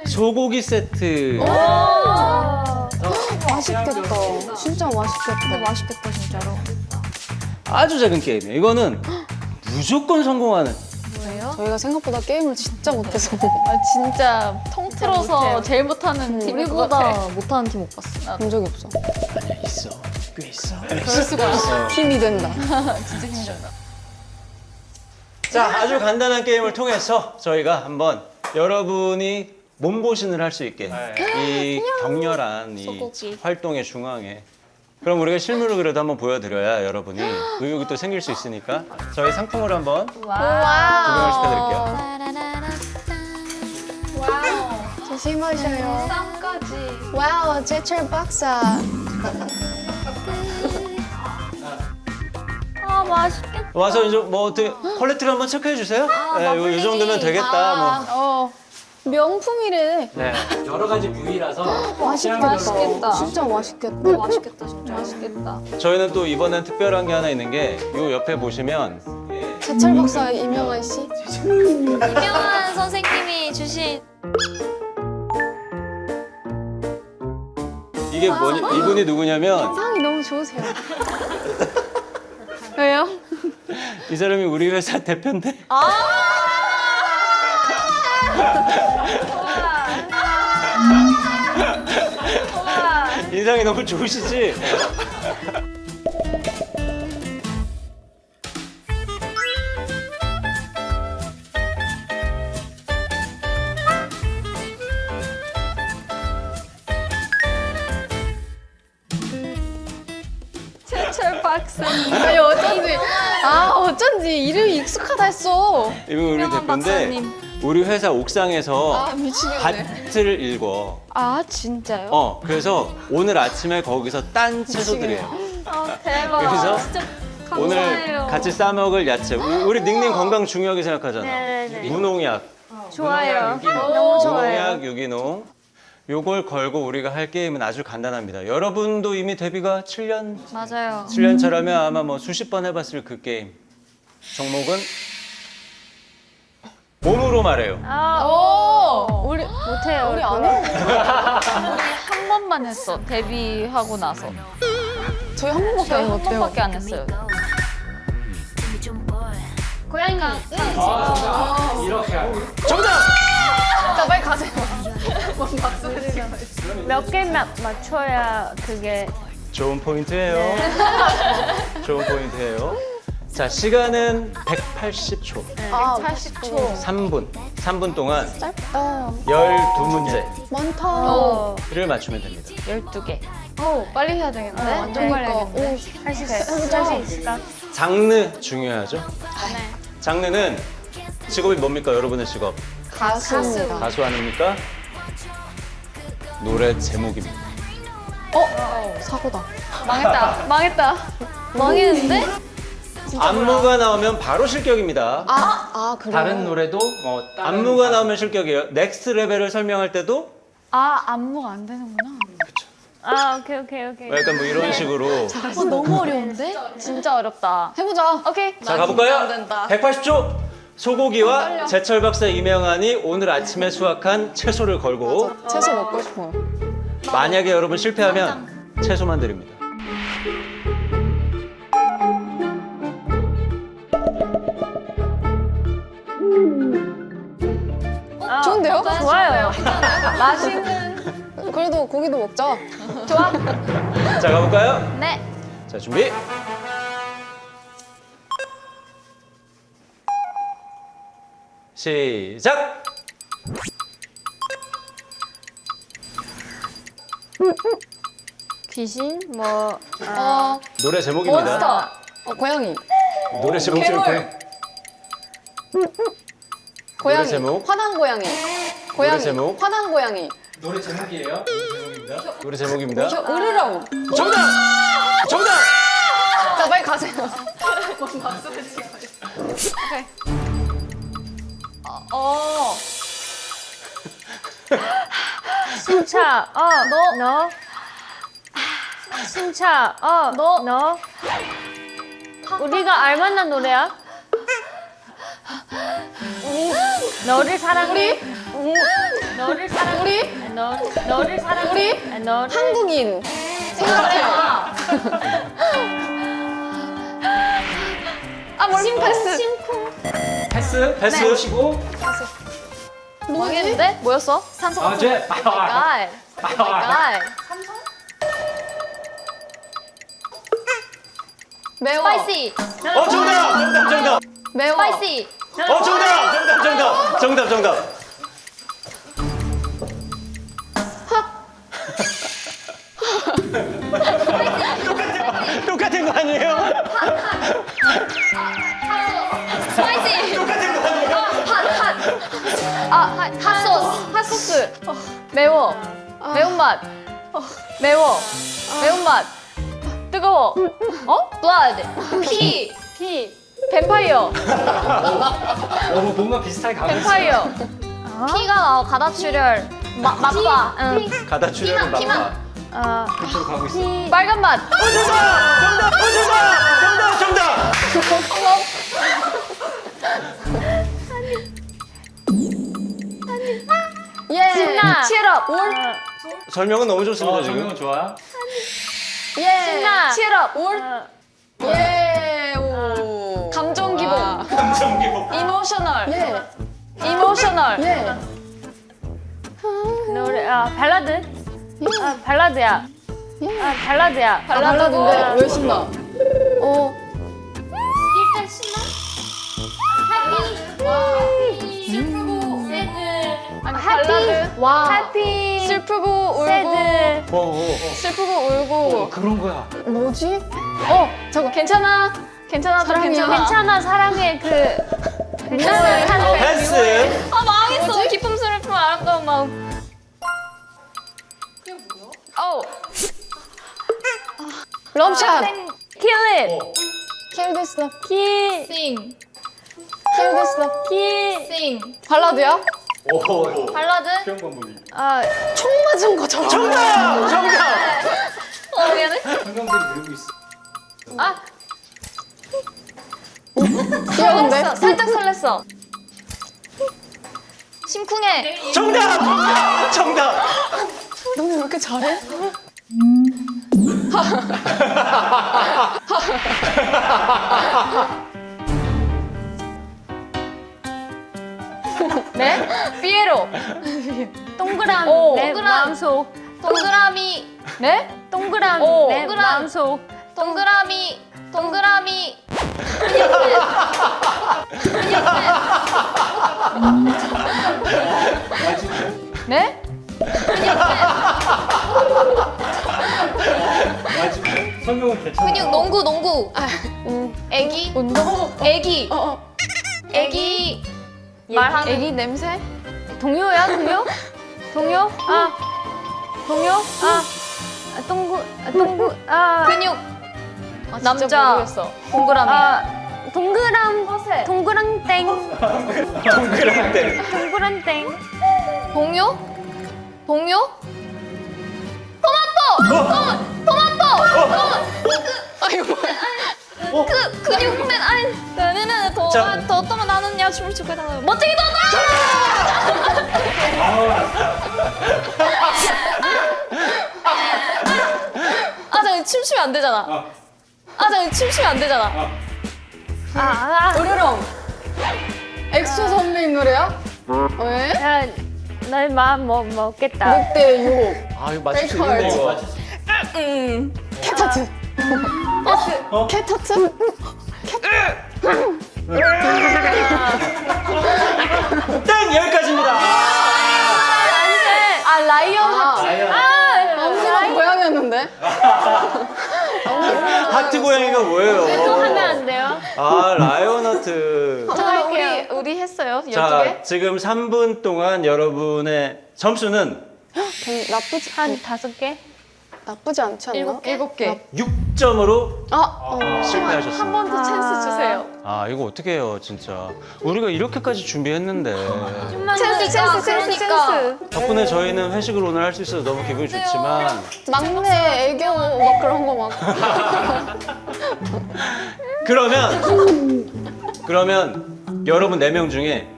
소고기 세트 맛있겠다. 진짜 맛있겠다. 근데 맛있겠다 진짜로. 아주 작은 게임이에요. 이거는 무조건 성공하는. 저희가 생각보다 게임을 진짜 못해서. 진짜 통틀어서 제일 못하는 팀일 것 같아. 우리보다 못하는 팀 못 봤어. 본 적이 없어. 아니야 있어. 꽤 있어. 힘이 된다. 자, 아주 간단한 게임을 통해서 저희가 한번 여러분이 몸보신을 할 수 있게 이 격렬한 이 소고기. 활동의 중앙에 그럼 우리가 실물을 그래도 한번 보여드려야 여러분이 의욕이 또 생길 수 있으니까 저희 상품을 한번 구경을 시켜드릴게요. 조심하셔요. 쌈까지. 와우, 제철 박사. 맛있겠다. 와서 이제 뭐 어떻게 퀄리티를 한번 체크해 주세요. 네, 요 정도면 되겠다. 뭐. 명품이래. 네. 여러 가지 부위라서 맛있겠다. 진짜 맛있겠다. 맛있겠다 진짜. 맛있겠다. 저희는 또 이번엔 특별한 게 하나 있는 게 요 옆에 보시면 제철 박사 이명환 씨. 이명환 선생님이 주신 이게 뭐니 이분이 누구냐면 상이 너무 좋으세요. 왜요? 이 사람이 우리 회사 대표인데. 인상이 너무 좋으시지? 최철 박사님. 아니 어쩐지 이름이 익숙하다 했어. 이분 우리 유명한 대표인데 박사님. 우리 회사 옥상에서 미치겠네. 밭을 읽어. 아 진짜요? 그래서 오늘 아침에 거기서 딴 채소들이에요. 대박. 그래서 진짜 오늘 감사해요. 같이 싸먹을 야채. 우리 닉님 건강 중요하게 생각하잖아. 네네네. 무농약. 좋아요. 무농약, 너무 좋아요. 무농약, 유기농. 요걸 걸고 우리가 할 게임은 아주 간단합니다. 여러분도 이미 데뷔가 7년 맞아요. 7년 차라면 아마 뭐 수십 번 해봤을 그 게임. 종목은 몸으로 말해요. 우리 못해요. 우리 그거. 안 해? 한 번만 했어. 데뷔하고 나서. 저희 한 번밖에 저희 안 한 못해요. 번밖에 안 했어요. 고양이가 이렇게 하고. 자 빨리 가세요. 몇 개 맞춰야 그게 좋은 포인트예요. 좋은 포인트예요. 자, 시간은 180초. 80초. 3분 동안 짧다. 12문제를 많다. 맞추면 됩니다. 12개. 빨리 해야 되겠는데? 완전 빨리 그러니까. 해야겠는데? 할 수 있어. 할 수 있을까? 장르 중요하죠? 장르는 직업이 뭡니까? 여러분의 직업. 가수입니다. 가수 아닙니까? 노래 제목입니다. 사고다. 망했다. 망했다. 망했는데? 안무가 나오면 바로 실격입니다. 그래. 다른 노래도 뭐 다른 안무가 나오면 실격이에요. 넥스트 레벨을 설명할 때도 안무가 안 되는구나. 아 오케이. 약간 뭐 이런 식으로. 너무 어려운데? 진짜 어렵다. 해보자. 오케이. 자, 가볼까요? 180초! 소고기와 제철 박사 이명환이 오늘 아침에 수확한 채소를 걸고 채소 먹고 싶어요. 만약에 여러분 실패하면 채소만 드립니다. 좋은데요? 좋아요. 맛있는. 그래도 고기도 먹자. 좋아. 자, 가볼까요? 네. 자, 준비. 시작! 귀신 뭐 노래 제목입니다. 몬스터. 고양이. 노래 제목 좀 고양이. 제목? 화난 고양이. 고양이. 제목? 화난 고양이. 노래 제목이에요? 노래 제목입니다. 으르렁. 정답! 정답! 자 빨리 가세요. 신차 너 신차 너 우리가 알만한 노래야? 너를 사랑해. 너를 사랑해. 너를 사랑해. 너를 한국인. 생각해봐. 심패스. 패스? 패스. 해보시고. 망했는데? 뭐였어? 산소 아, 같은 제. 갈. 갈. 매워. 스파이시. 정답! 정답! 매워. 스파이시. 정답! 똑같은 거 아니에요? 스파이시. 똑같은 거 아니에요? 핫소스. 핫소스. 매워. 매운맛. 매워. 매운맛. 뜨거워. 블라드. 피. 뱀파이어. 뭔가 비슷하게 가고 있어요. 뱀파이어. 피가 나와. 가다출혈. 맛봐. 응. 가다 출혈을 막아. 그쪽으로 가고 있어요. 빨간 맛. 정답! 예. 신나. 치얼업. 설명은 너무 좋습니다, 지금. 정명은 좋아. 예. 신나. 치얼업. 예. 오. 감정 기복. 감성 기복. 이모셔널. 예. 이모셔널. 예. 노래 발라드. 발라드야. 발라드야. 발라드인데 왜 신나? 일단 신나. 해피. 슬프고 새드. 발라드. 해피. 슬프고 울고 새드. 슬프고 울고 그런 거야. 뭐지? 잠깐 괜찮아. 괜찮아. 사랑이야. 괜찮아. 괜찮아 사랑해 그 펜스. 아 망했어. 기쁨 슬픔 아름다운 마음. 럼샷 kill it. Kill this love kill 싱. Kill this love kill. 싱. 발라드야? 발라드. 아 총 맞은 것처럼 미안해. 아 귀여운데? 설렜어. 살짝 설렜어. 심쿵해. 정답. 너는 왜 이렇게 잘해? 네? 피에로. 동그란 오, 내 동그란. 마음속. 동그라미. 네? 동그란 오, 내 동그란. 마음속. 동그라미. 동그라미. 네? 설명은 괜찮아. 근육 농구. 애기. 운동? 애기. 애기. 말하는. 애기 냄새? 동요야 동요? 동요? 아 동요? 동구 근육. 진짜 남자. 모르겠어. 동그라미. 동그란 허세. 동그랑땡 동그란데. 동그랑땡 동요? 동요? 토마토! 근육맨 아니 나는 자. 더 나는 야 춤을 추고 있다가 멋지게 잠깐 춤추면 안 되잖아. 잠깐 춤추면 안 되잖아. 으르렁 엑소 선배님 노래야? 왜? 내 마음 먹겠다. 늑대 유혹 아 이거 맞출 수 베이커 있는데. 알지? 캣타트 캣타트? 땡 여기까지입니다. 라이언 엄지가 고양이였는데? 하트 고양이가 뭐예요? 또 하면 안 돼요? 아 라이온하트. 우리 했어요. 12개? 자 지금 3분 동안 여러분의 점수는 나쁘지 않지 않나? 7개. 6점으로 아, 실패하셨습니다. 한 번 더 찬스 주세요. 아 이거 어떻게 해요 진짜. 우리가 이렇게까지 준비했는데 좀만 그러니까. 덕분에 저희는 회식을 오늘 할 수 있어서 너무 기분이 좋지만 막내 애교 막 그런 거 막. 그러면 여러분 4명 중에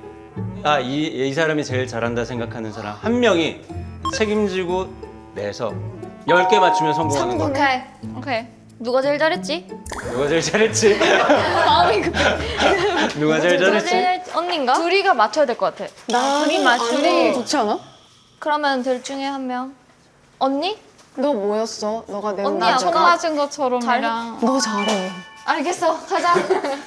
이 사람이 제일 잘한다 생각하는 사람 한 명이 책임지고 내서 10개 맞추면 성공하는 거예요. 오케이. 누가 제일 잘했지? 누가 제일 잘했지? 마음이 급해. 누가 제일 잘했지? 언니인가? 둘이가 맞춰야 될 것 같아. 둘이 맞추고 좋지 않아? 그러면 둘 중에 한 명. 언니? 너 뭐였어? 너가 내 언니 맞춰. 아까 맞은 것처럼 너 잘해. 알겠어. 가자.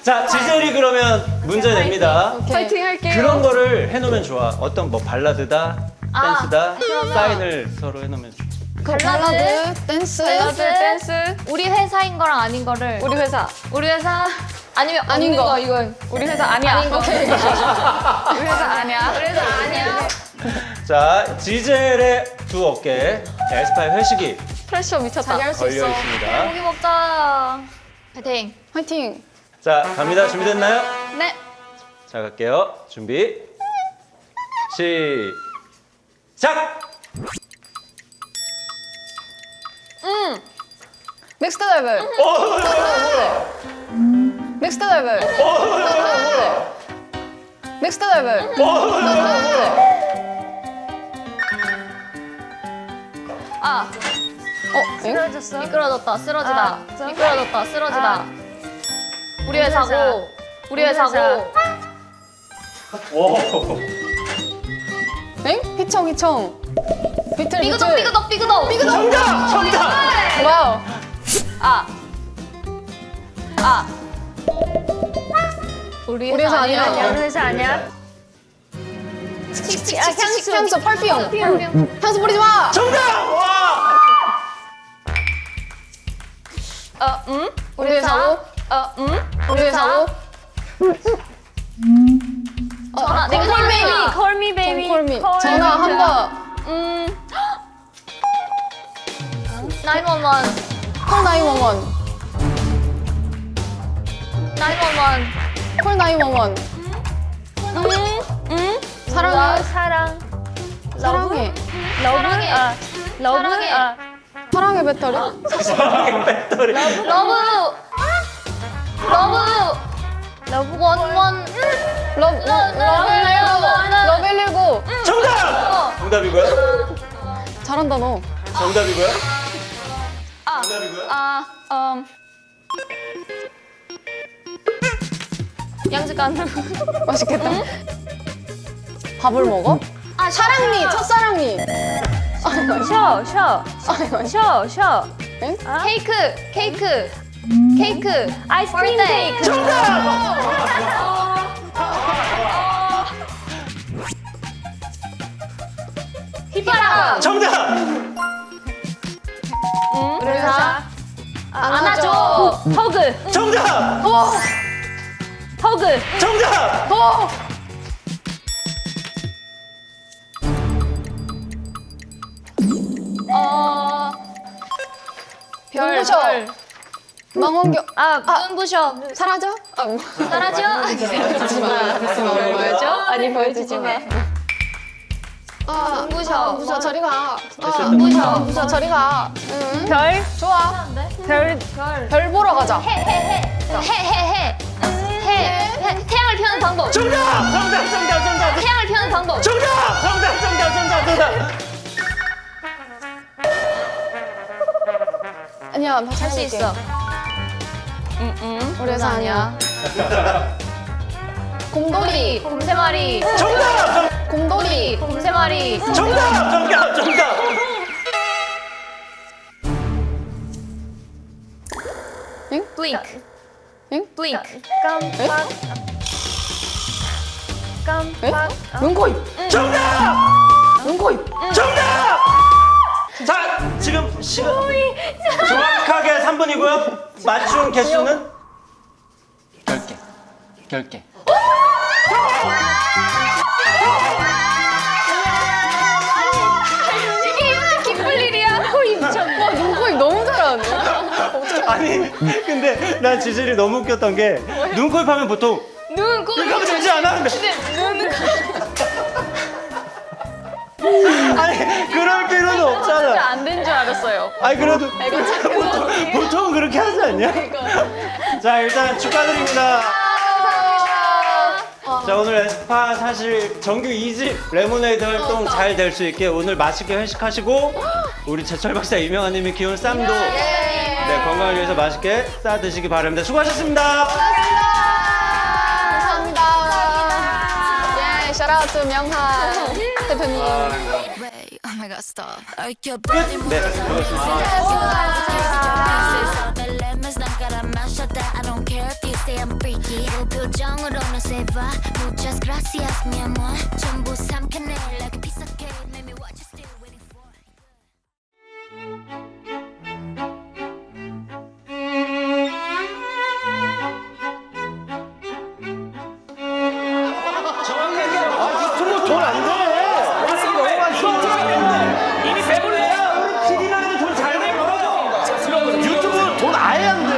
자 지젤이 그러면 문제 냅니다. 파이팅 할게요. 그런 거를 해놓으면 좋아. 어떤 뭐 발라드다, 댄스다, 사인을 서로 해놓으면 좋지. 발라드, 댄스, 댄스. 우리 회사인 거랑 아닌 거를. 우리 회사. 아니면 아닌 없는 거. 이건 우리 회사 아니야. 아닌 거. 우리 회사 아니야. 우리 회사 아니야. 자 지젤의 두 어깨 에스파의 회식이 프레셔 미쳤다. 자기 할 수 걸려 있어. 있습니다. 고기 먹자. 파이팅. 화이팅. 자 갑니다. 준비됐나요? 네. 자 갈게요. 준비 시작. 넥스트 레벨. 넥스트 레벨. 넥스트 레벨. 쓰러졌어. 미끄러졌다. 쓰러지다. 아, 미끄러졌다. 쓰러지다. 아. 우리 회사고. 우리 회사고. 엥? 휘청. 비틀 삐그덕 삐그덕 삐그덕. 정답. 와우. 우리 우리 회사 아니야. 아니야, 회사 아니야. 향수 펄피움. 향수 뿌리지 마. 정답! 와! 우리 회사고. 우리 회사고. 전화 내가 콜 전화. 베이비. Call me baby. Call me. Call 전화 me. 한 번. 911. 콜 911. 911. 콜 911. 사랑해. 사랑. 사랑해. 사랑해. 러브. 사랑해. 사랑해 배터리. 러브. 원원. 러브 119. 정답! 정답이고요? 잘한다 너. 정답이고요? 양식간. 맛있겠다. 밥을 먹어? 사랑니, 첫사랑니. 쉬어. 케이크. 아이스크림 birthday. 케이크. 휘파람. 정답! 우리 회사. 안아줘. 허그. 정답! 허그. 정답! 눈부셔. 망원경. 눈부셔. 사라져? 사라져. 뭐였죠? 아니 보여주지 마. 눈부셔. 저리 가. 눈부셔. 저리 가. 별. 좋아. 별. 별 보러 가자. 해. 태양을 피우는 방법. 정답! 태양을 피우는 방법. 정답! 아니야, 나 할 수 있어. 우리 회사 아니야. 곰돌이. 곰세 마리. 정답! 곰돌이. 곰세 마리. 정답! 블링크. 응? 블링크. 깜빡. 깜빡. 눈코입. 정답! 눈코입. 정답! 자, 지금 시간 정확하게 3분이고요. 맞춘 개수는 10개. 김블리리야. 코입 미쳤네. 와, 눈코입 너무 잘하는데? 아니 근데 난 지질이 너무 웃겼던 게 눈코입 하면 보통 눈, 코, 이렇게 하면 되지 않아? 눈. 아니 그럴 필요는 없잖아. 안 된 줄 알았어요. 아니 그래도 보통 그렇게 하지 않냐? 자 일단 축하드립니다. 자 오늘 에스파 사실 정규 2집 레모네이드 활동 잘 될 수 있게 오늘 맛있게 회식하시고 우리 제철 박사 이명아님이 키운 쌈도 네, 건강을 위해서 맛있게 싸 드시기 바랍니다. 수고하셨습니다. 감사합니다. 예, 샤라우트 명한 대표님. Wait, oh my god, stop. Ay, qué 네, I don't care if you say I'm freaky. 표정으로는 say bye. Muchas gracias, mi amor. 전부 삼켜내 like a piece of cake. Make me what you still waiting for. 돈안 돼. 이미 배불러요. TV만 해도 돈 잘 내고 유튜브 돈 아예 안 돼.